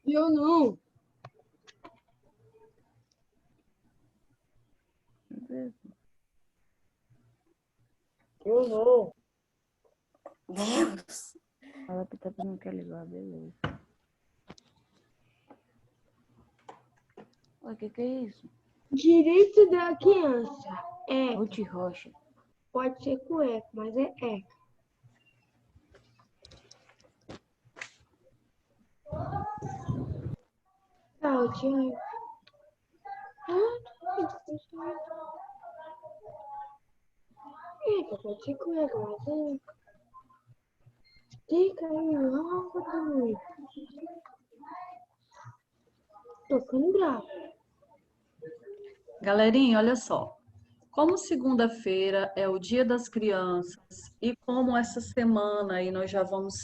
Eu não. Eu vou. Deus. Ela tá não quer ligar, beleza. O que é isso? Direito da criança. É. Ruth Rocha. Pode ser cueca, mas é eca. Tá, o tio. Eca, pode ser cueca, mas é eca. Fica aí, rápido. Tô ficando bravo. Galerinha, olha só. Como segunda-feira é o Dia das Crianças e como essa semana aí nós já vamos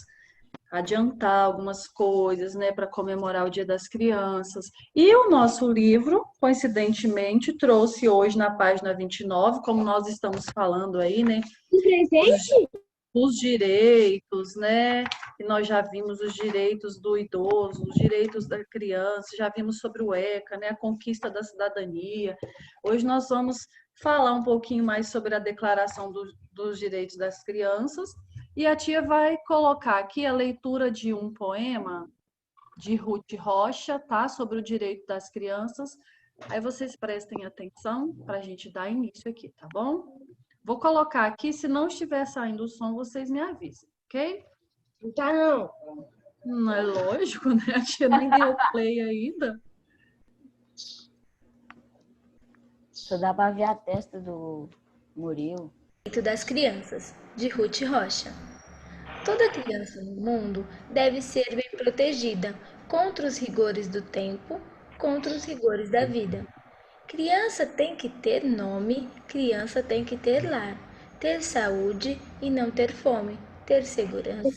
adiantar algumas coisas, né, para comemorar o Dia das Crianças. E o nosso livro, coincidentemente, trouxe hoje na página 29, como nós estamos falando aí, né, Um presente? os direitos, né? E nós já vimos os direitos do idoso, os direitos da criança, já vimos sobre o ECA, né? A conquista da cidadania. Hoje nós vamos falar um pouquinho mais sobre a Declaração dos Direitos das Crianças. E a tia vai colocar aqui a leitura de um poema de Ruth Rocha, tá? Sobre o direito das crianças. Aí vocês prestem atenção para a gente dar início aqui, tá bom? Vou colocar aqui, se não estiver saindo o som, vocês me avisam, ok? Não tá, não. Não é lógico, né? A tia nem deu play ainda. Só dá pra ver a testa do Murilo. Direito das Crianças, de Ruth Rocha. Toda criança no mundo deve ser bem protegida contra os rigores do tempo, contra os rigores da vida. Criança tem que ter nome, criança tem que ter lar, ter saúde e não ter fome, ter segurança e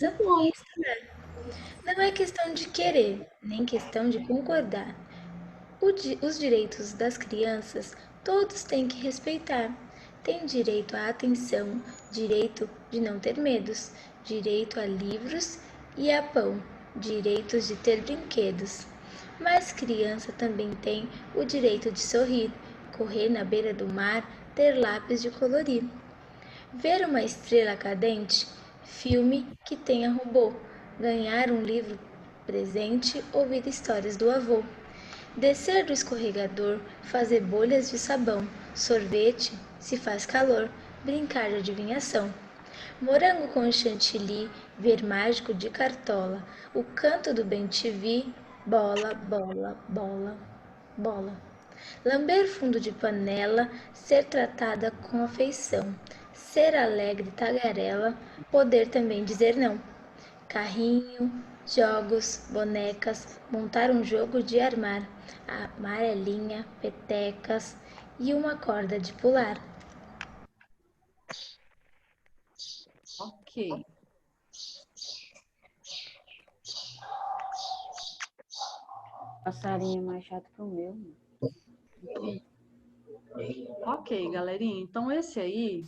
estudar. Não é questão de querer, nem questão de concordar. Os direitos das crianças todos têm que respeitar. Tem direito à atenção, direito de não ter medos, direito a livros e a pão, direitos de ter brinquedos. Mas criança também tem o direito de sorrir, correr na beira do mar, ter lápis de colorir. Ver uma estrela cadente, filme que tenha robô, ganhar um livro presente, ouvir histórias do avô. Descer do escorregador, fazer bolhas de sabão, sorvete, se faz calor, brincar de adivinhação. Morango com chantilly, ver mágico de cartola, o canto do bem-te-vi, bola, bola, bola, bola. Lamber fundo de panela, ser tratada com afeição, ser alegre tagarela, poder também dizer não. Carrinho, jogos, bonecas, montar um jogo de armar, amarelinha, petecas e uma corda de pular. Ok. Passarinho é mais chato que o meu. Ok, galerinha. Então, esse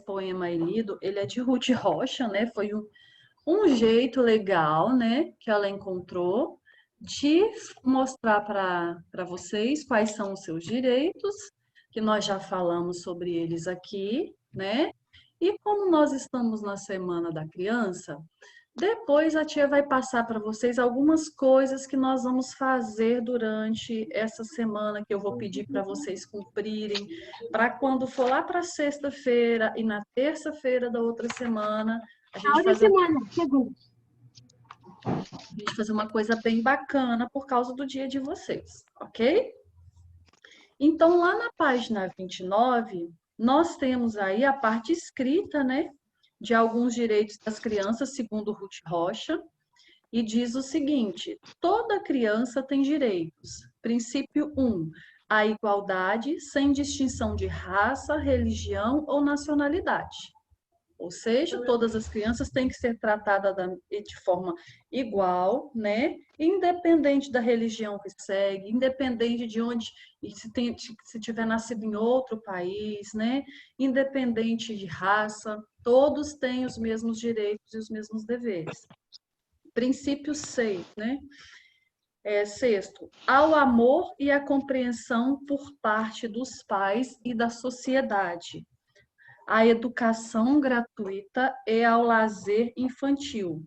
poema aí lido, ele é de Ruth Rocha, né? Foi um jeito legal, né, que ela encontrou de mostrar para vocês quais são os seus direitos, que nós já falamos sobre eles aqui, né? E como nós estamos na Semana da Criança, depois a tia vai passar para vocês algumas coisas que nós vamos fazer durante essa semana, que eu vou pedir para vocês cumprirem, para quando for lá para sexta-feira e na terça-feira da outra semana, a A gente outra fazer semana, segunda. uma coisa bem bacana por causa do dia de vocês, ok? Então, lá na página 29, nós temos aí a parte escrita, né, de alguns direitos das crianças, segundo Ruth Rocha, e diz o seguinte: toda criança tem direitos. Princípio 1, a igualdade sem distinção de raça, religião ou nacionalidade. Ou seja, todas as crianças têm que ser tratadas de forma igual, né? Independente da religião que segue, independente de onde, se tiver nascido em outro país, né? Independente de raça, todos têm os mesmos direitos e os mesmos deveres. Princípio 6, né? Sexto, ao amor e à compreensão por parte dos pais e da sociedade. À educação gratuita e ao lazer infantil.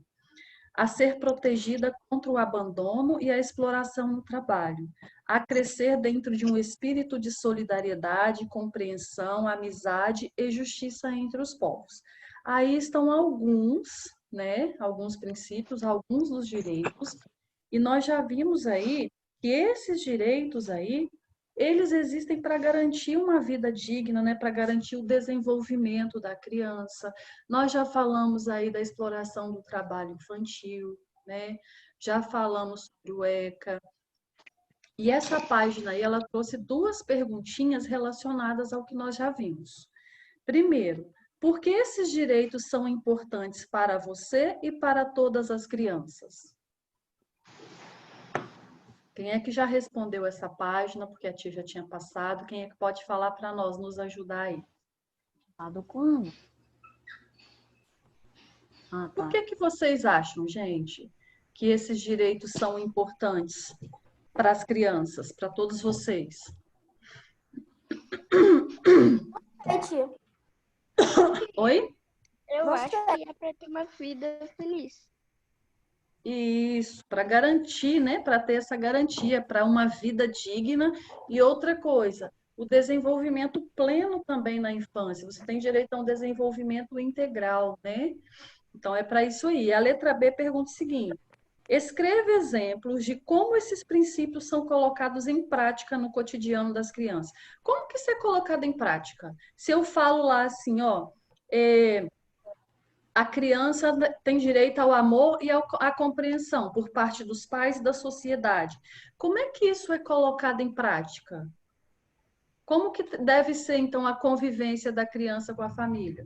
A ser protegida contra o abandono e a exploração no trabalho, a crescer dentro de um espírito de solidariedade, compreensão, amizade e justiça entre os povos. Aí estão alguns, né, alguns princípios, alguns dos direitos, e nós já vimos aí que esses direitos aí, eles existem para garantir uma vida digna, né, para garantir o desenvolvimento da criança. Nós já falamos aí da exploração do trabalho infantil, né? Já falamos sobre o ECA. E essa página aí, ela trouxe duas perguntinhas relacionadas ao que nós já vimos. Primeiro, por que esses direitos são importantes para você e para todas as crianças? Quem é que já respondeu essa página, porque a tia já tinha passado? Quem é que pode falar para nós, nos ajudar aí? Do quando? Ah, Por tá. que vocês acham, gente, que esses direitos são importantes para as crianças, para todos vocês? Tia, Oi? eu acho que é para ter uma vida feliz. Isso, para garantir, né? Para ter essa garantia, para uma vida digna. E outra coisa, o desenvolvimento pleno também na infância. Você tem direito a um desenvolvimento integral, né? Então, é para isso aí. A letra B pergunta o seguinte: escreva exemplos de como esses princípios são colocados em prática no cotidiano das crianças. Como que isso é colocado em prática? Se eu falo lá assim, ó, a criança tem direito ao amor e à compreensão por parte dos pais e da sociedade. Como é que isso é colocado em prática? Como que deve ser, então, a convivência da criança com a família?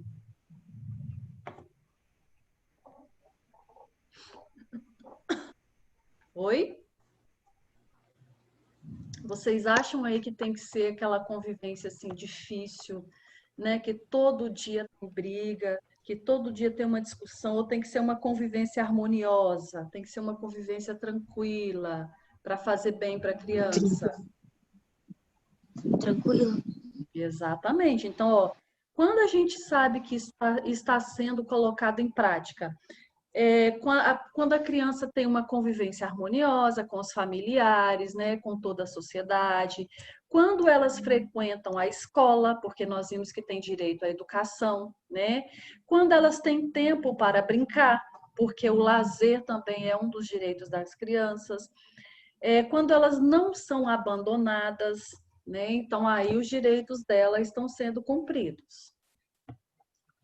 Oi? Vocês acham aí que tem que ser aquela convivência assim difícil, né? Que todo dia tem briga, que todo dia tem uma discussão, ou tem que ser uma convivência harmoniosa, tem que ser uma convivência tranquila para fazer bem para a criança? Tranquilo. Exatamente. Então, ó, quando a gente sabe que está sendo colocado em prática, quando a criança tem uma convivência harmoniosa com os familiares, né, com toda a sociedade, quando elas frequentam a escola, porque nós vimos que tem direito à educação, né, quando elas têm tempo para brincar, porque o lazer também é um dos direitos das crianças, quando elas não são abandonadas, né, então aí os direitos delas estão sendo cumpridos.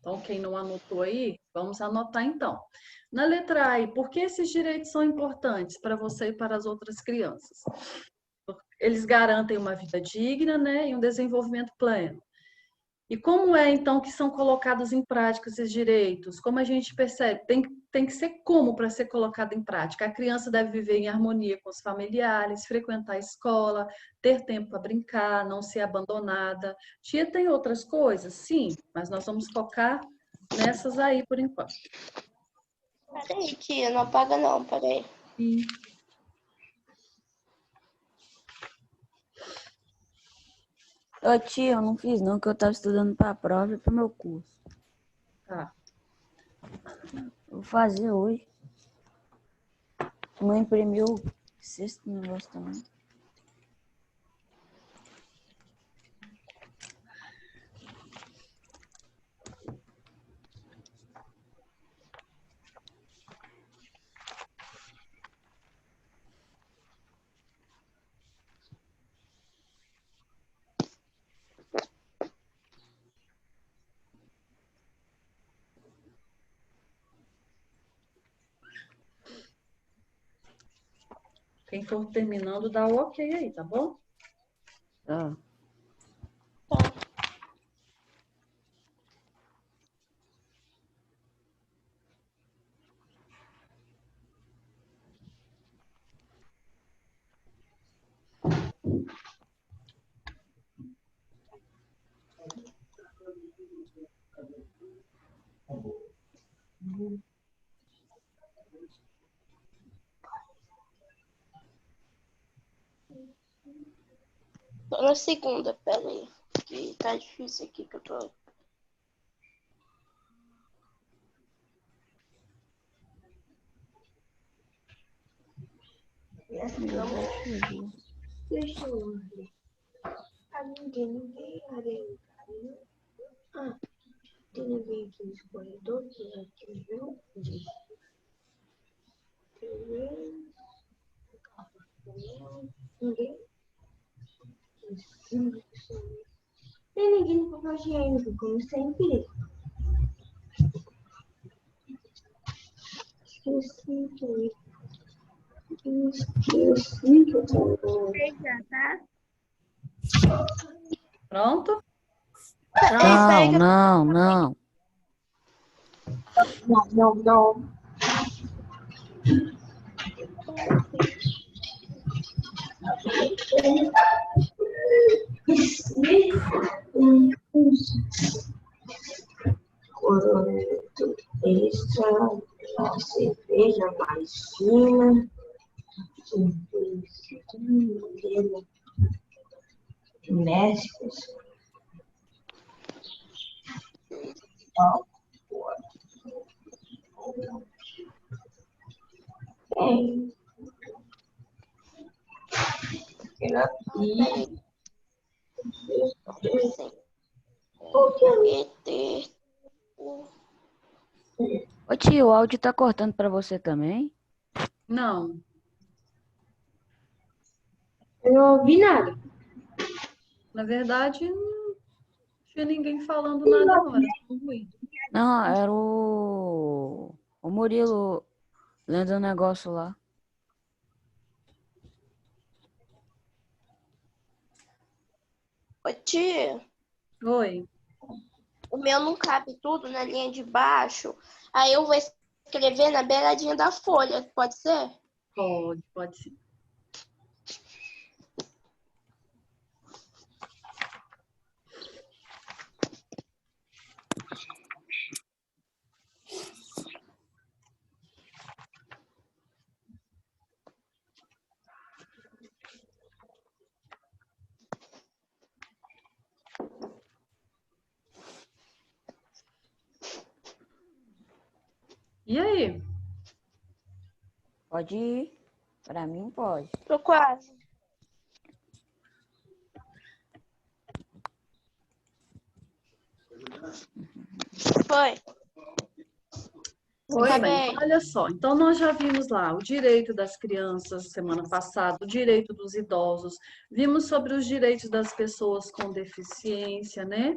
Então, quem não anotou aí, vamos anotar então. Na letra A, por que esses direitos são importantes para você e para as outras crianças? Eles garantem uma vida digna, né, e um desenvolvimento pleno. E como é, então, que são colocados em prática esses direitos? Como a gente percebe? Tem que ser como para ser colocado em prática? A criança deve viver em harmonia com os familiares, frequentar a escola, ter tempo para brincar, não ser abandonada. Tia, tem outras coisas? Sim, mas nós vamos focar nessas aí por enquanto. Peraí, tia, não apaga não, peraí. Sim. Ô, tia, eu não fiz não, que eu tava estudando pra prova e pro meu curso. Tá. Vou fazer hoje. Mãe imprimiu o sexto negócio também. Quem for terminando, dá o ok aí, tá bom? Tá. Tô na segunda, peraí. Que tá difícil aqui que eu tô. Deixa eu ver. Ninguém, areia. Ah, tem ninguém aqui no corredor que já escreveu? Ninguém? Tem ninguém no papel higiênico, como sempre. Esqueci que eu tava. Pronto? Não, não, não. Não. Coroneto extra, a cerveja mais fina, modelo domésticos, tem terapia, Assim. ET. Ô tio, o áudio tá cortando pra você também? Não. eu não ouvi nada. Na verdade, não tinha ninguém falando nada, não. Era só um ruído. Não, era o Murilo lendo um negócio lá. Ô, tia, Oi. o meu não cabe tudo na linha de baixo. Aí eu vou escrever na beiradinha da folha, pode ser? Pode sim. E aí? Pode ir? Pra mim, pode. Tô quase. Foi. Muito Tá bem, bem. olha só. Então, nós já vimos lá o direito das crianças semana passada, o direito dos idosos, vimos sobre os direitos das pessoas com deficiência, né?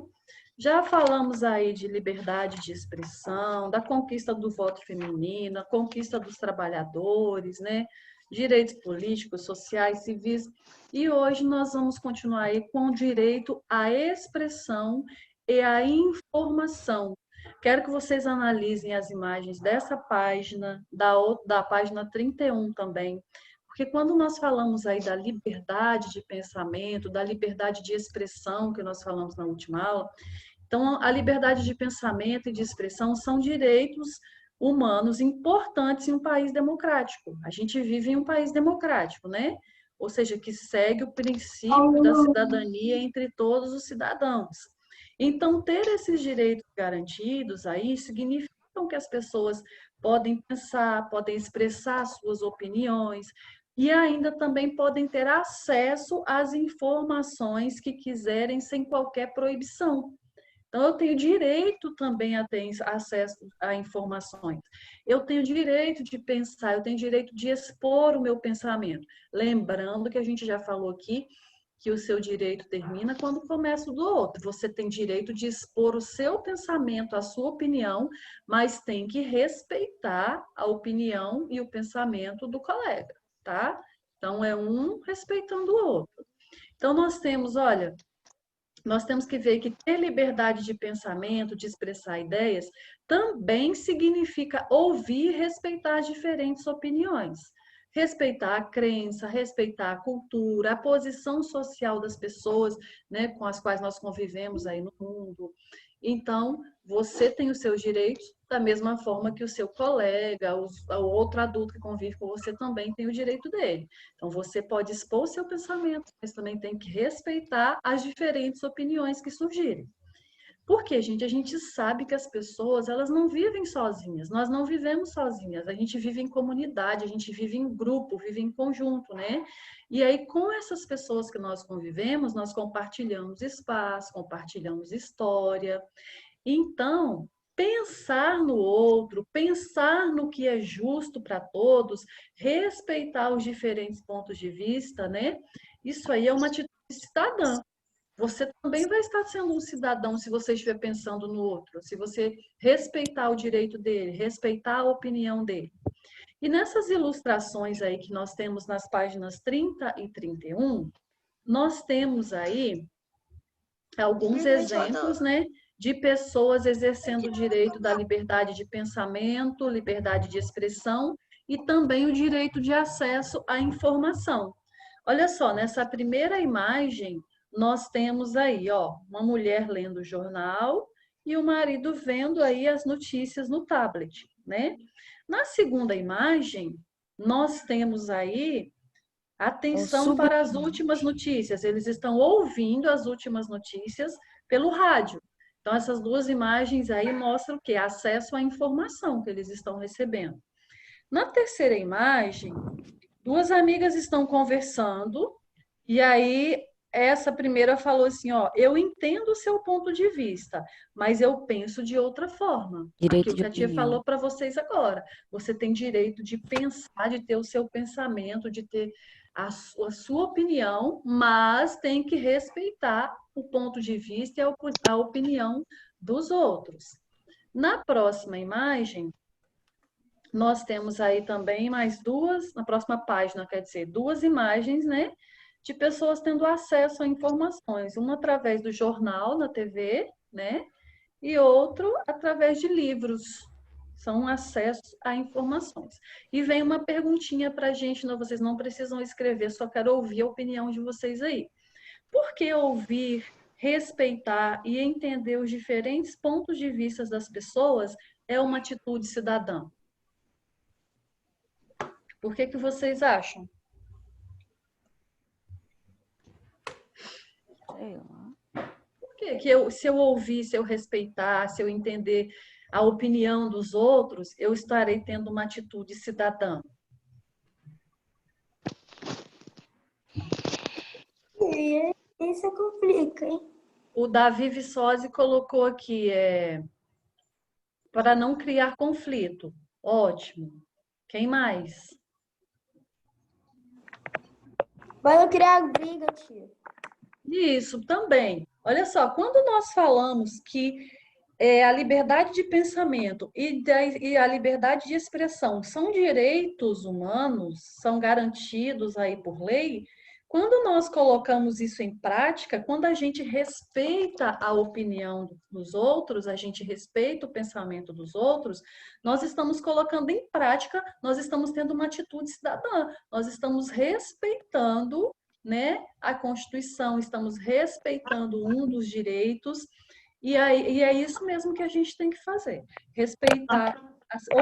Já falamos aí de liberdade de expressão, da conquista do voto feminino, a conquista dos trabalhadores, né? Direitos políticos, sociais, civis. E hoje nós vamos continuar aí com o direito à expressão e à informação. Quero que vocês analisem as imagens dessa página, da página 31 também, porque quando nós falamos aí da liberdade de pensamento, da liberdade de expressão, que nós falamos na última aula, então a liberdade de pensamento e de expressão são direitos humanos importantes em um país democrático. A gente vive em um país democrático, né? Ou seja, que segue o princípio da cidadania entre todos os cidadãos. Então, ter esses direitos garantidos aí significam que as pessoas podem pensar, podem expressar suas opiniões e ainda também podem ter acesso às informações que quiserem sem qualquer proibição. Então, eu tenho direito também a ter acesso a informações. Eu tenho direito de pensar, eu tenho direito de expor o meu pensamento. Lembrando que a gente já falou aqui que o seu direito termina quando começa o do outro. Você tem direito de expor o seu pensamento, a sua opinião, mas tem que respeitar a opinião e o pensamento do colega, tá? Então, é um respeitando o outro. Então, nós temos, olha, nós temos que ver que ter liberdade de pensamento, de expressar ideias, também significa ouvir e respeitar as diferentes opiniões. Respeitar a crença, respeitar a cultura, a posição social das pessoas, né, com as quais nós convivemos aí no mundo. Então, você tem os seus direitos da mesma forma que o seu colega, o outro adulto que convive com você também tem o direito dele. Então, você pode expor o seu pensamento, mas também tem que respeitar as diferentes opiniões que surgirem. Porque, gente, a gente sabe que as pessoas, elas não vivem sozinhas, nós não vivemos sozinhas, a gente vive em comunidade, a gente vive em grupo, vive em conjunto, né? E aí, com essas pessoas que nós convivemos, nós compartilhamos espaço, compartilhamos história. Então, pensar no outro, pensar no que é justo para todos, respeitar os diferentes pontos de vista, né? Isso aí é uma atitude cidadã. Você também vai estar sendo um cidadão se você estiver pensando no outro, se você respeitar o direito dele, respeitar a opinião dele. E nessas ilustrações aí que nós temos nas páginas 30 e 31, nós temos aí alguns exemplos, né, de pessoas exercendo o direito da liberdade de pensamento, liberdade de expressão e também o direito de acesso à informação. Olha só, nessa primeira imagem, nós temos aí, ó, uma mulher lendo o jornal e o marido vendo aí as notícias no tablet, né? Na segunda imagem, nós temos aí atenção para as últimas notícias. Eles estão ouvindo as últimas notícias pelo rádio. Então, essas duas imagens aí mostram o quê? Acesso à informação que eles estão recebendo. Na terceira imagem, duas amigas estão conversando e aí essa primeira falou assim, ó, eu entendo o seu ponto de vista, mas eu penso de outra forma. Direito Aquilo de que a tia opinião. falou para vocês agora. Você tem direito de pensar, de ter o seu pensamento, de ter a sua opinião, mas tem que respeitar o ponto de vista e a opinião dos outros. Na próxima imagem, nós temos aí também mais duas, na próxima página, quer dizer, duas imagens, né, de pessoas tendo acesso a informações, uma através do jornal na TV, né, e outro através de livros. São acesso a informações. E vem uma perguntinha para a gente, não, vocês não precisam escrever, só quero ouvir a opinião de vocês aí. Por que ouvir, respeitar e entender os diferentes pontos de vista das pessoas é uma atitude cidadã? Por que vocês acham? Sei lá. Por que se eu ouvir, se eu respeitar, se eu entender a opinião dos outros, eu estarei tendo uma atitude cidadã? Isso complica, hein? O Davi Viçosi colocou aqui, para não criar conflito. Ótimo. Quem mais? Vai não criar briga, tia. Isso, também. Olha só, quando nós falamos que a liberdade de pensamento e a liberdade de expressão são direitos humanos, são garantidos aí por lei, quando nós colocamos isso em prática, quando a gente respeita a opinião dos outros, a gente respeita o pensamento dos outros, nós estamos colocando em prática, nós estamos tendo uma atitude cidadã, nós estamos respeitando, né, a Constituição, estamos respeitando um dos direitos, e é isso mesmo que a gente tem que fazer. Respeitar,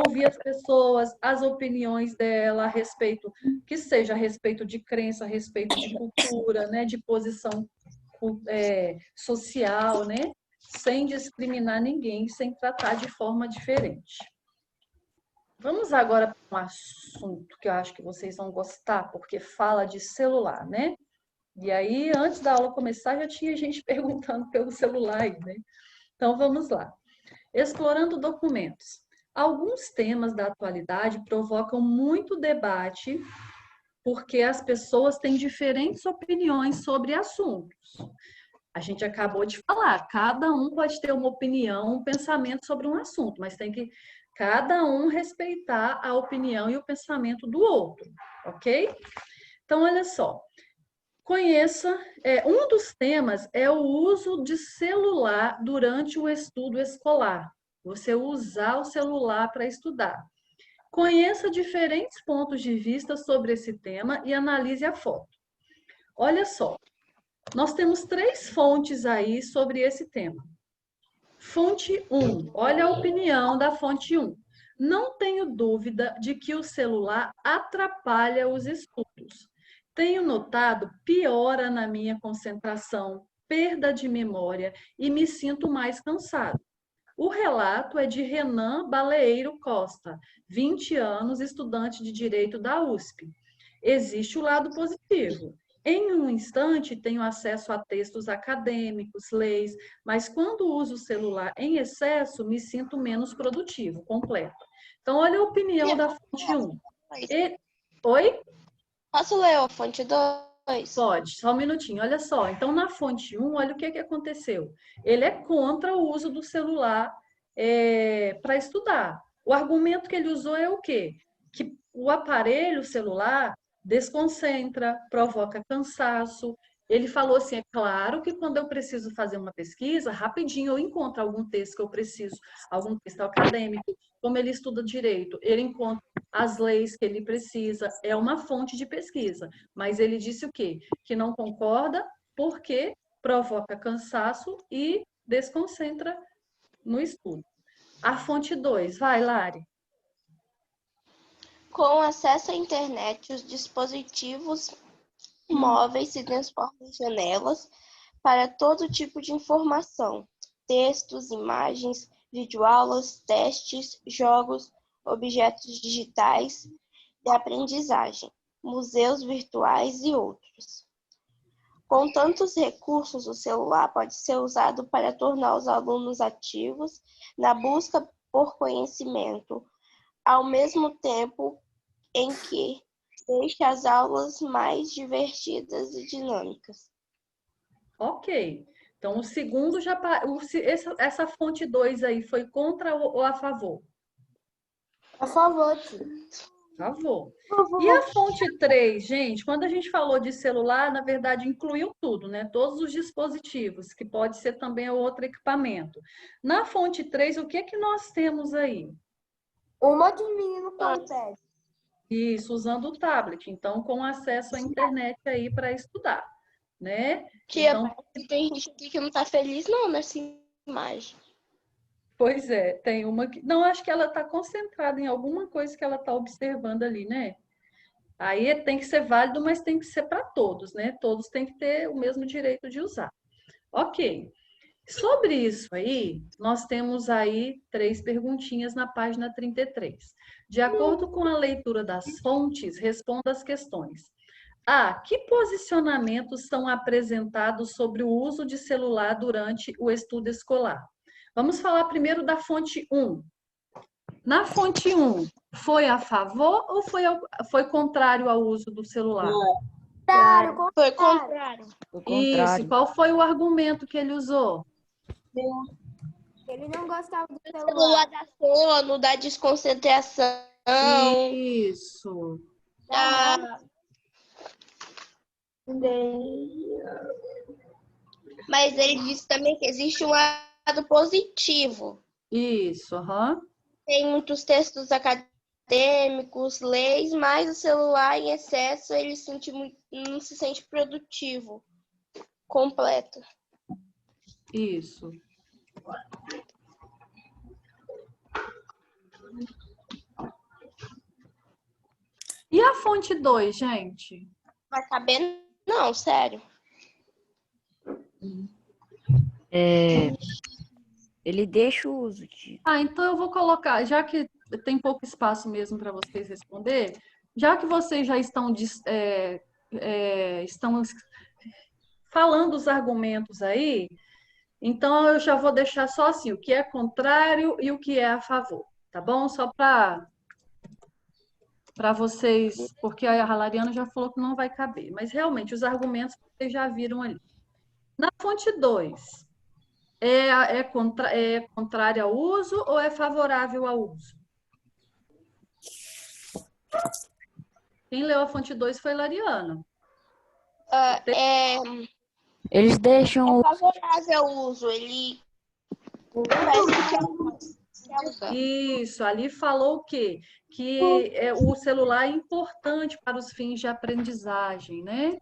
ouvir as pessoas, as opiniões dela, a respeito, que seja a respeito de crença, a respeito de cultura, né, de posição social, né, sem discriminar ninguém, sem tratar de forma diferente. Vamos agora para um assunto que eu acho que vocês vão gostar, porque fala de celular, né? E aí, antes da aula começar, já tinha gente perguntando pelo celular aí, né? Então, vamos lá. Explorando documentos. Alguns temas da atualidade provocam muito debate porque as pessoas têm diferentes opiniões sobre assuntos. A gente acabou de falar, cada um pode ter uma opinião, um pensamento sobre um assunto, mas tem que cada um respeitar a opinião e o pensamento do outro, ok? Então, olha só. Conheça, um dos temas é o uso de celular durante o estudo escolar. Você usar o celular para estudar. Conheça diferentes pontos de vista sobre esse tema e analise a foto. Olha só, nós temos 3 fontes aí sobre esse tema. Fonte 1. Olha a opinião da fonte 1. Não tenho dúvida de que o celular atrapalha os estudos. Tenho notado piora na minha concentração, perda de memória e me sinto mais cansado. O relato é de Renan Baleeiro Costa, 20 anos, estudante de Direito da USP. Existe o lado positivo. Em um instante, tenho acesso a textos acadêmicos, leis, mas quando uso o celular em excesso, me sinto menos produtivo, completo. Então, olha a opinião da fonte 1. Oi? Posso ler a fonte 2? Pode, só um minutinho. Olha só. Então, na fonte 1, olha o que aconteceu. Ele é contra o uso do celular para estudar. O argumento que ele usou é o quê? Que o aparelho celular desconcentra, provoca cansaço. Ele falou assim, é claro que quando eu preciso fazer uma pesquisa, rapidinho eu encontro algum texto que eu preciso, algum texto acadêmico. Como ele estuda direito, ele encontra as leis que ele precisa, é uma fonte de pesquisa. Mas ele disse o quê? Que não concorda porque provoca cansaço e desconcentra no estudo. A fonte 2, vai, Lari. Com acesso à internet, os dispositivos móveis se transformam em janelas para todo tipo de informação: textos, imagens, videoaulas, testes, jogos, objetos digitais de aprendizagem, museus virtuais e outros. Com tantos recursos, o celular pode ser usado para tornar os alunos ativos na busca por conhecimento, ao mesmo tempo em que deixa as aulas mais divertidas e dinâmicas. Ok. Então, o segundo já. Essa fonte 2 aí foi contra ou a favor? A favor, tio. A favor. E a fonte 3, gente, quando a gente falou de celular, na verdade, incluiu tudo, né? Todos os dispositivos, que pode ser também outro equipamento. Na fonte 3, o que é que nós temos aí? Uma de menino com iPad. Isso, usando o tablet. Então, com acesso à internet aí para estudar, né? Tia, Então, tem gente aqui que não tá feliz não nessa imagem. pois é, tem uma que. Não, acho que ela está concentrada em alguma coisa que ela está observando ali, né? Aí tem que ser válido, mas tem que ser para todos, né? Todos têm que ter o mesmo direito de usar. Ok. Sobre isso aí, nós temos aí 3 perguntinhas na página 33. De acordo com a leitura das fontes, responda as questões. A. Que posicionamentos são apresentados sobre o uso de celular durante o estudo escolar? Vamos falar primeiro da fonte 1. Na fonte 1, foi a favor ou foi contrário ao uso do celular? Foi contrário. O Isso, contrário. qual foi o argumento que ele usou? Ele não gostava do O celular. celular dá sono, dá desconcentração, Isso. dá... Mas ele disse também que existe um lado positivo. Isso, aham. Tem muitos textos acadêmicos, leis, mas o celular em excesso ele não se sente produtivo, completo. Isso. E a fonte 2, gente? Vai caber? Não, sério. Ele deixa o uso de. Então eu vou colocar, já que tem pouco espaço mesmo para vocês responder, já que vocês já estão falando os argumentos aí, então eu já vou deixar só assim, o que é contrário e o que é a favor, tá bom? Só para vocês, porque a Lariana já falou que não vai caber, mas realmente os argumentos vocês já viram ali. Na fonte 2, é contrária ao uso ou é favorável ao uso? Quem leu a fonte 2 foi Lariana. É Eles deixam o. favorável ao uso, ele parece que é Isso, ali falou o quê? Que o celular é importante para os fins de aprendizagem, né?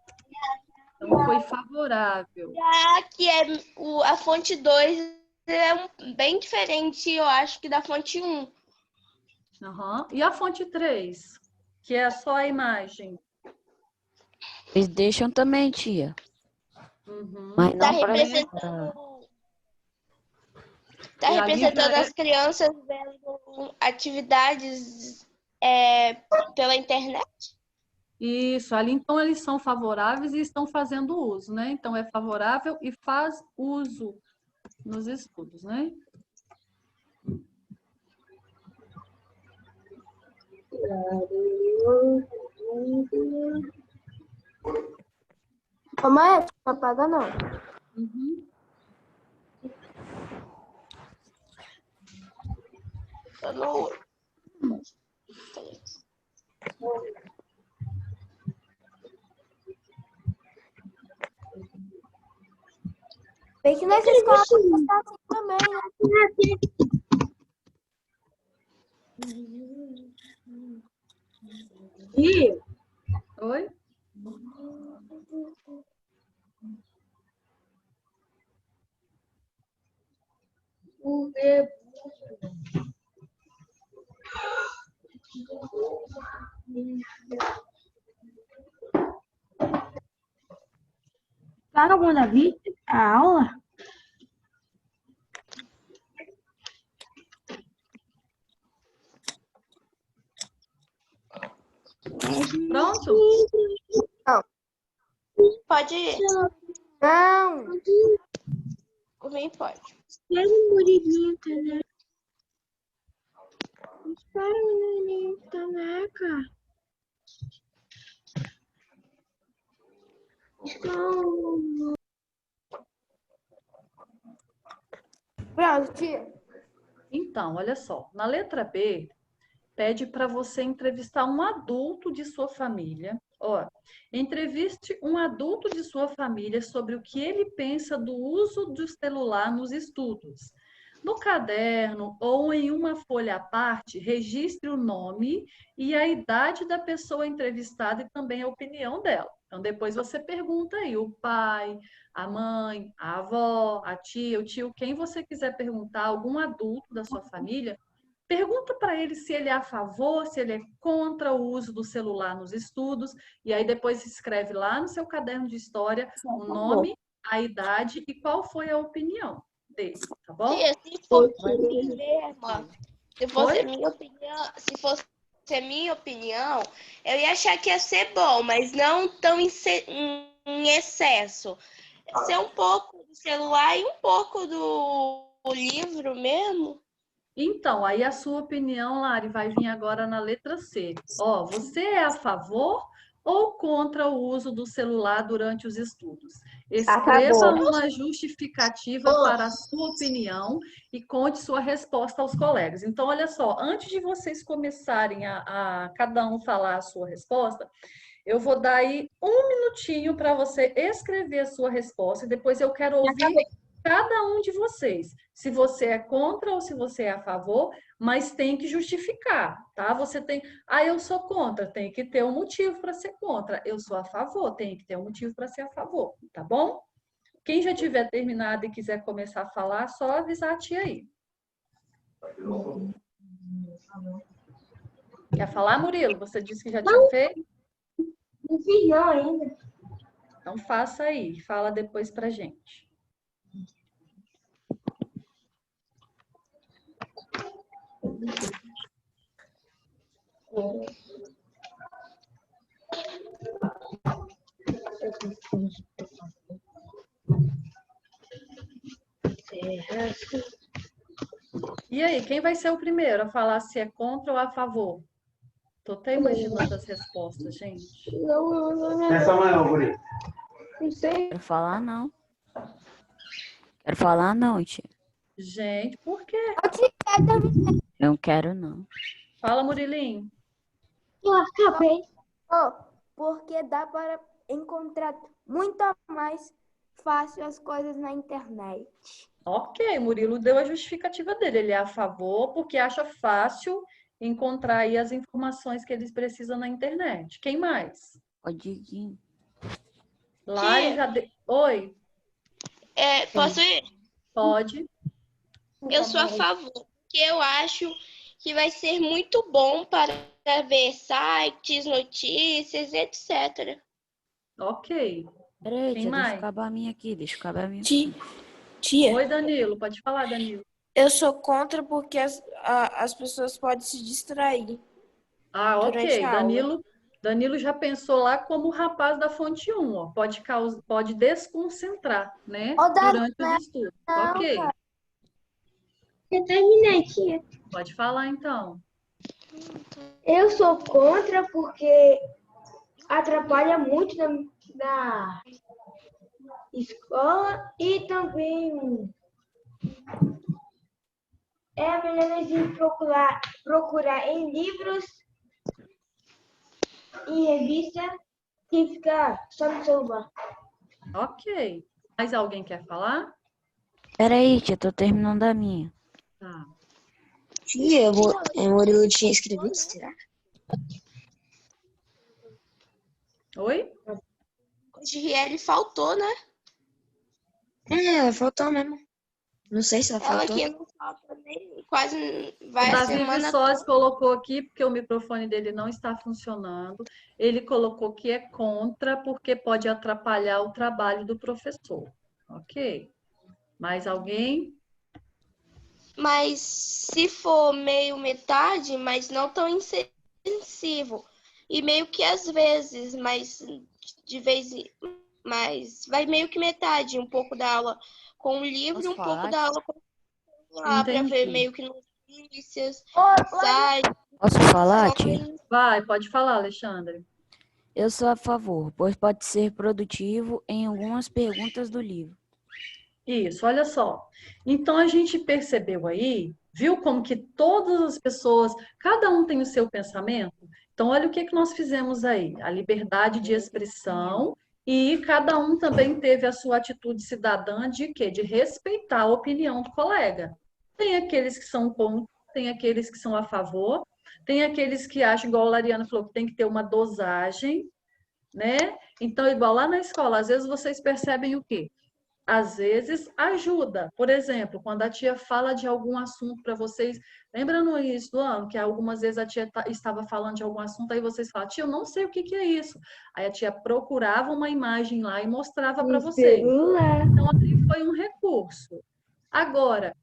Então, foi favorável. que a fonte 2 bem diferente, eu acho, que da fonte 1. Aham. E a fonte 3, que é só a imagem? Eles deixam também, tia. Uhum. Mas Tá não para representando, tá E ali já representando é... as crianças vendo atividades pela internet. Isso, ali então eles são favoráveis e estão fazendo uso, né? Então é favorável e faz uso nos estudos, né? Mamãe, não apaga não. Uhum. Eu não... Bem que nessa escola tá assim também, né? E Oi? o E. Tá alguma vídeo a aula? Pronto? Pode ir. Não. Por mim, pode. Espera um moririnho, né? Espera um moririnho, caneca. Não. Pronto, tia. Então, olha só, na letra B, pede para você entrevistar um adulto de sua família. Ó, entreviste um adulto de sua família sobre o que ele pensa do uso do celular nos estudos. No caderno ou em uma folha à parte, registre o nome e a idade da pessoa entrevistada e também a opinião dela. Então, depois você pergunta aí o pai, a mãe, a avó, a tia, o tio, quem você quiser perguntar, algum adulto da sua família. Pergunta para ele se ele é a favor, se ele é contra o uso do celular nos estudos, e aí depois escreve lá no seu caderno de história o nome, a idade e qual foi a opinião dele, tá bom? Tia, se fosse mim mesma, se fosse Oi? a minha opinião, se fosse a minha opinião, eu ia achar que ia ser bom, mas não tão em excesso. Ser um pouco do celular e um pouco do livro mesmo. Então, aí a sua opinião, Lari, vai vir agora na letra C. Ó, você é a favor ou contra o uso do celular durante os estudos? Escreva uma justificativa para a sua opinião e conte sua resposta aos colegas. Então, olha só, antes de vocês começarem a cada um falar a sua resposta, eu vou dar aí um minutinho para você escrever a sua resposta e depois eu quero ouvir cada um de vocês, se você é contra ou se você é a favor, mas tem que justificar, tá? Você tem, eu sou contra, tem que ter um motivo para ser contra. Eu sou a favor, tem que ter um motivo para ser a favor, tá bom? Quem já tiver terminado e quiser começar a falar, só avisar a tia aí. Quer falar, Murilo? Você disse que já tinha feito? Não fiz não ainda. Então faça aí, fala depois pra gente. E aí, quem vai ser o primeiro a falar se é contra ou a favor? Tô até imaginando as respostas, gente. Essa maior, Guri. Não sei. Quero falar, não. Quero falar, não, tia. Gente, por quê? Eu não quero, não. Fala, Murilinho. Eu acabei. Porque dá para encontrar muito mais fácil as coisas na internet. Ok, Murilo deu a justificativa dele. Ele é a favor porque acha fácil encontrar aí as informações que eles precisam na internet. Quem mais? Pode ir. Lari Tia. já Oi, Posso ir? pode. Eu sou a favor, porque eu acho que vai ser muito bom para ver sites, notícias, etc. Ok. Peraí, Quem tia, deixa eu mais? acabar a minha aqui, deixa eu acabar a minha. Tia, Oi, Danilo. Pode falar, Danilo. eu sou contra porque as pessoas podem se distrair Ah, durante ok. a aula. Danilo já pensou lá como o rapaz da fonte 1, ó. Pode desconcentrar, né? Ô, Dani, Durante os estudos. não, Ok. cara. Eu terminei, tia. Pode falar, então. Eu sou contra porque atrapalha muito na escola e também é melhor a gente procurar em livros e revista que ficar só no celular. Ok. Mais alguém quer falar? Peraí, tia, tô terminando a minha. Tá. Tia, Murilo tinha escrevido, será? Oi? Hoje Riele faltou, né? É, faltou mesmo. Não sei se ela Ela faltou. aqui não falta nem quase O vai a Davi semana Viçosa toda. colocou aqui, porque o microfone dele não está funcionando. Ele colocou que é contra, porque pode atrapalhar o trabalho do professor. Ok. Mais alguém? Mas se for meio metade, mas não tão intensivo. E meio que às vezes, mas de vez em mas vai meio que metade, um pouco da aula com o livro e Posso um pouco falar, da tia? aula com o celular, para ver Entendi. meio que notícias, sites, Posso falar, tia? informações. Vai, pode falar, Alexandre. Eu sou a favor, pois pode ser produtivo em algumas perguntas do livro. Isso, olha só. Então a gente percebeu aí, viu como que todas as pessoas, cada um tem o seu pensamento? Então, olha o que que nós fizemos aí, a liberdade de expressão e cada um também teve a sua atitude cidadã de quê? De respeitar a opinião do colega. Tem aqueles que são contra, tem aqueles que são a favor, tem aqueles que acham, igual a Lariana falou, que tem que ter uma dosagem, né? Então, igual lá na escola, às vezes vocês percebem o quê? Às vezes ajuda. Por exemplo, quando a tia fala de algum assunto para vocês, lembra no início do ano que algumas vezes a tia estava falando de algum assunto, aí vocês falam, tia, eu não sei o que que é isso. Aí a tia procurava uma imagem lá e mostrava para vocês. Então, ali foi um recurso. Agora,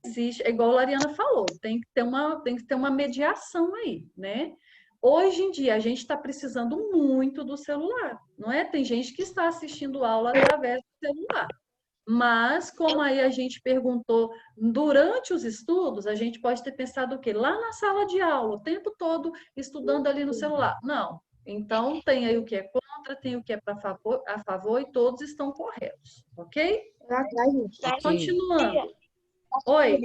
existe, é igual a Lariana falou, tem que ter uma mediação aí, né? Hoje em dia, a gente está precisando muito do celular, não é? Tem gente que está assistindo aula através do celular. Mas, como aí a gente perguntou, durante os estudos, a gente pode ter pensado o quê? Lá na sala de aula, o tempo todo estudando ali no celular. Não. Então, tem aí o que é contra, tem o que é a favor e todos estão corretos, ok? Ok. Continuando. Oi,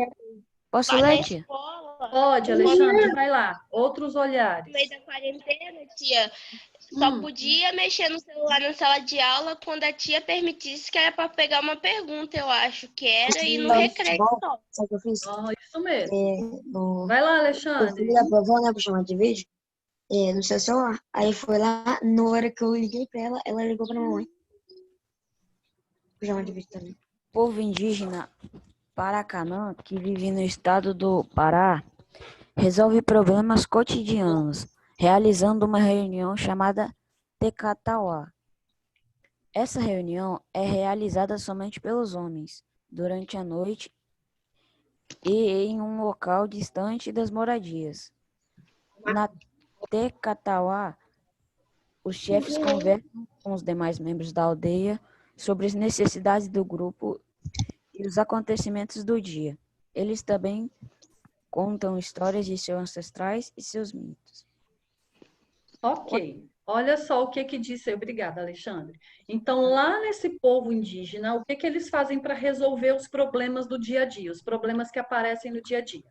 Posso Lá na ler, tia? escola, pode, Alexandre, vai lá. Outros no olhares. meio da quarentena, tia, só podia mexer no celular na sala de aula quando a tia permitisse que era para pegar uma pergunta, eu acho que era, e no recreio só. Sabe o que eu fiz? Isso mesmo. No, Vai lá, eu Alexandre. fui da vovó, né, pra chamar de vídeo, no seu celular. Aí foi lá, na hora que eu liguei pra ela, ela ligou pra mamãe. Pra chamar de vídeo também. O povo indígena Paracanã, que vive no estado do Pará, resolve problemas cotidianos, realizando uma reunião chamada Tecatauá. Essa reunião é realizada somente pelos homens, durante a noite e em um local distante das moradias. Na Tecatauá, os chefes conversam com os demais membros da aldeia sobre as necessidades do grupo e os acontecimentos do dia. Eles também contam histórias de seus ancestrais e seus mitos. Ok. Olha só o que que disse aí. Obrigada, Alexandre. Então, lá nesse povo indígena, o que que eles fazem para resolver os problemas do dia a dia, os problemas que aparecem no dia a dia?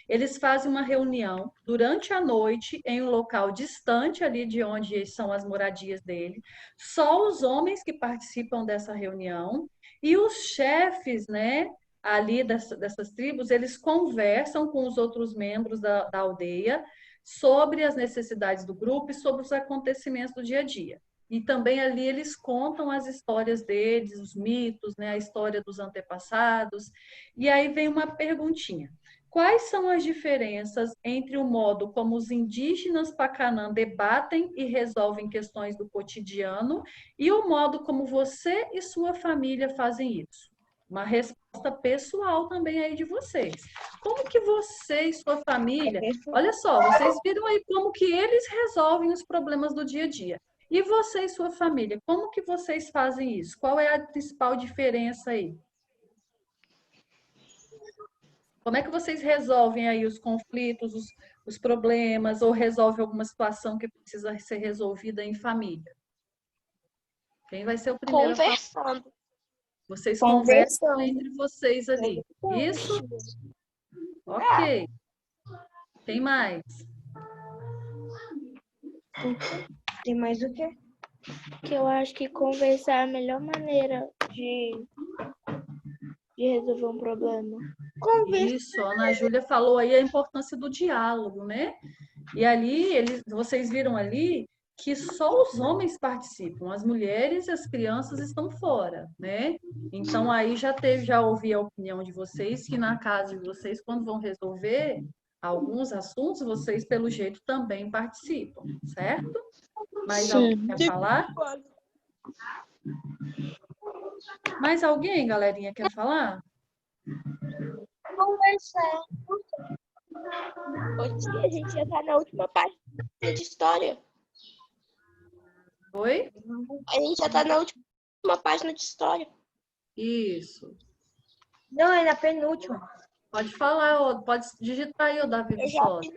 Eles fazem uma reunião durante a noite em um local distante ali de onde são as moradias dele. Só os homens que participam dessa reunião e os chefes, né, ali dessas tribos, eles conversam com os outros membros da aldeia sobre as necessidades do grupo e sobre os acontecimentos do dia a dia. E também ali eles contam as histórias deles, os mitos, né, a história dos antepassados. E aí vem uma perguntinha. Quais são as diferenças entre o modo como os indígenas Pacanã debatem e resolvem questões do cotidiano e o modo como você e sua família fazem isso? Uma resposta pessoal também aí de vocês. Como que você e sua família, olha só, vocês viram aí como que eles resolvem os problemas do dia a dia. E você e sua família, como que vocês fazem isso? Qual é a principal diferença aí? Como é que vocês resolvem aí os conflitos, os problemas, ou resolvem alguma situação que precisa ser resolvida em família? Quem vai ser o primeiro a falar? Conversando. Vocês conversam entre vocês ali. Isso? Ok. Tem mais? Tem mais o quê? Que eu acho que conversar é a melhor maneira de resolver um problema. Isso, a Ana Júlia falou aí a importância do diálogo, né? E ali, vocês viram ali que só os homens participam, as mulheres e as crianças estão fora, né? Então aí já ouvi a opinião de vocês, que na casa de vocês, quando vão resolver alguns assuntos, vocês, pelo jeito, também participam, certo? Mais alguém quer falar? Mais alguém, galerinha, quer falar? Conversar. Hoje a gente já está na última página de história. Oi? A gente já está na última página de história. Isso. Não, é na penúltima. Pode falar, pode digitar aí, Davi Viçosa.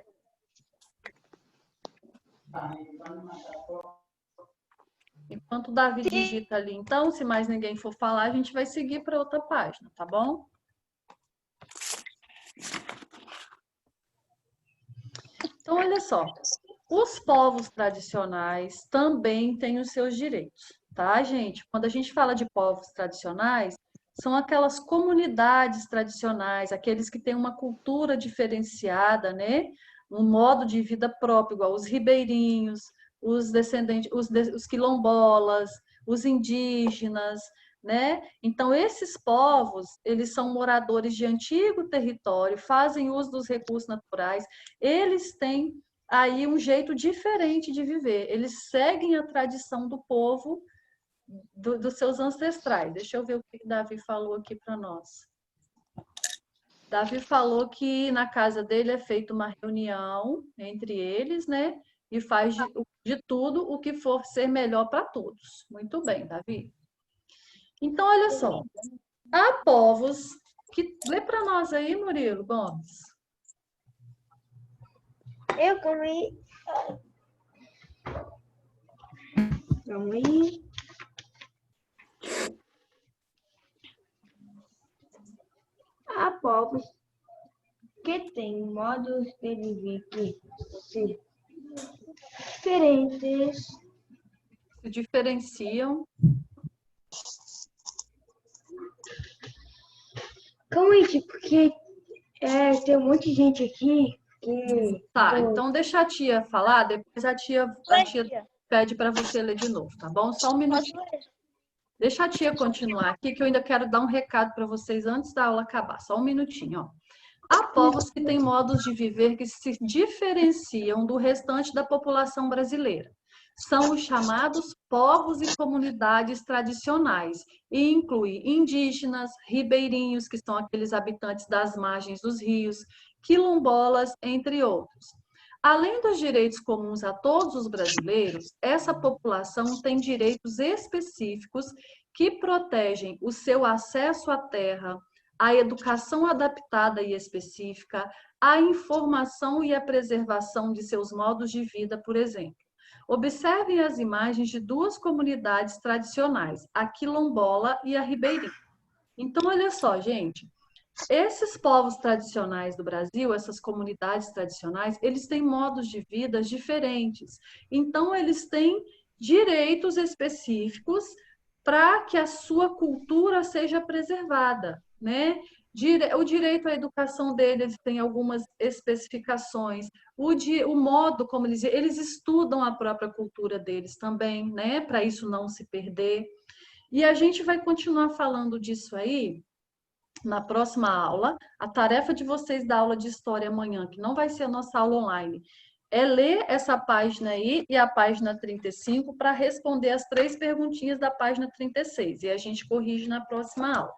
Enquanto o Davi digita ali, então, se mais ninguém for falar, a gente vai seguir para outra página, tá bom? Então, olha só. Os povos tradicionais também têm os seus direitos, tá, gente? Quando a gente fala de povos tradicionais, são aquelas comunidades tradicionais, aqueles que têm uma cultura diferenciada, né? Um modo de vida próprio, igual os ribeirinhos, os descendentes, os quilombolas, os indígenas, né? Então, esses povos, eles são moradores de antigo território, fazem uso dos recursos naturais, eles têm aí um jeito diferente de viver. Eles seguem a tradição do povo, dos seus ancestrais. Deixa eu ver o que Davi falou aqui para nós. Davi falou que na casa dele é feita uma reunião entre eles, né? E faz de tudo o que for ser melhor para todos. Muito bem, Davi. Então, olha só. Há povos que... Lê para nós aí, Murilo Gomes. Eu comi. Vamos aí. Há povos que têm modos de viver que se diferenciam. Calma aí, porque tem um monte de gente aqui que... Tá, então deixa a tia falar, depois a tia pede para você ler de novo, tá bom? Só um minutinho. Deixa a tia continuar aqui, que eu ainda quero dar um recado para vocês antes da aula acabar. Só um minutinho, ó. Há povos que têm modos de viver que se diferenciam do restante da população brasileira. São os chamados povos e comunidades tradicionais, e inclui indígenas, ribeirinhos, que são aqueles habitantes das margens dos rios, quilombolas, entre outros. Além dos direitos comuns a todos os brasileiros, essa população tem direitos específicos que protegem o seu acesso à terra, a educação adaptada e específica, a informação e a preservação de seus modos de vida, por exemplo. Observem as imagens de duas comunidades tradicionais, a quilombola e a ribeirinha. Então, olha só, gente. Esses povos tradicionais do Brasil, essas comunidades tradicionais, eles têm modos de vida diferentes. Então, eles têm direitos específicos para que a sua cultura seja preservada, né? O direito à educação deles tem algumas especificações. O modo como eles estudam a própria cultura deles também, né? Para isso não se perder. E a gente vai continuar falando disso aí na próxima aula. A tarefa de vocês da aula de história amanhã, que não vai ser a nossa aula online, é ler essa página aí e a página 35 para responder as 3 perguntinhas da página 36. E a gente corrige na próxima aula.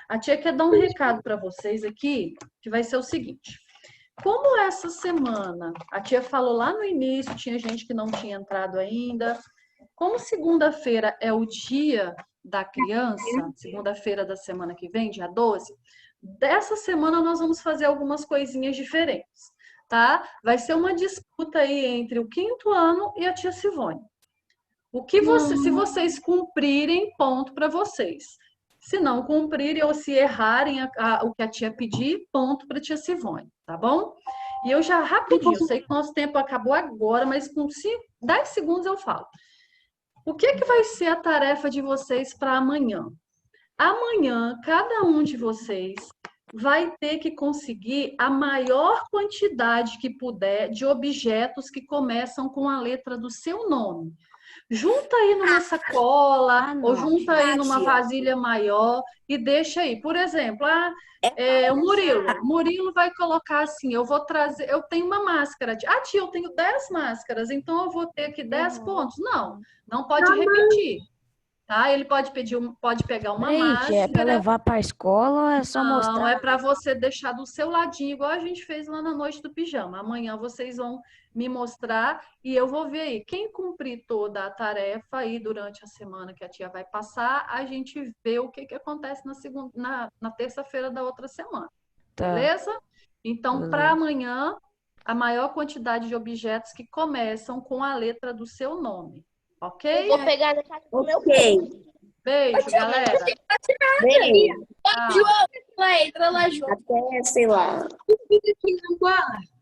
A tia quer dar um recado para vocês aqui, que vai ser o seguinte. Como essa semana, a tia falou lá no início, tinha gente que não tinha entrado ainda. Como segunda-feira é o dia da criança, segunda-feira da semana que vem, dia 12, dessa semana nós vamos fazer algumas coisinhas diferentes, tá? Vai ser uma disputa aí entre o 5º ano e a tia Sivone. Se vocês cumprirem, ponto para vocês. Se não cumprirem ou se errarem o que a tia pedir, ponto para a tia Sivone, tá bom? E eu já rapidinho, sei que nosso tempo acabou agora, mas com 10 segundos eu falo. O que vai ser a tarefa de vocês para amanhã? Amanhã, cada um de vocês vai ter que conseguir a maior quantidade que puder de objetos que começam com a letra do seu nome. Junta aí numa sacola, ou junta aí numa vasilha maior e deixa aí. Por exemplo, o Murilo vai colocar assim, eu vou trazer, eu tenho uma máscara. Tia, eu tenho 10 máscaras, então eu vou ter aqui 10 pontos. Não pode repetir. Tá? Ele pode pegar uma máscara. É para levar para a escola ou é só mostrar? Não, é para você deixar do seu ladinho, igual a gente fez lá na noite do pijama. Amanhã vocês vão me mostrar e eu vou ver aí. Quem cumprir toda a tarefa aí durante a semana que a tia vai passar, a gente vê o que acontece na terça-feira da outra semana. Tá. Beleza? Então, para amanhã, a maior quantidade de objetos que começam com a letra do seu nome. Ok? Eu vou pegar na casa do meu filho. Beijo, galera. Beijo. João, entra lá, João. Até, sei lá. Fica aqui no quarto.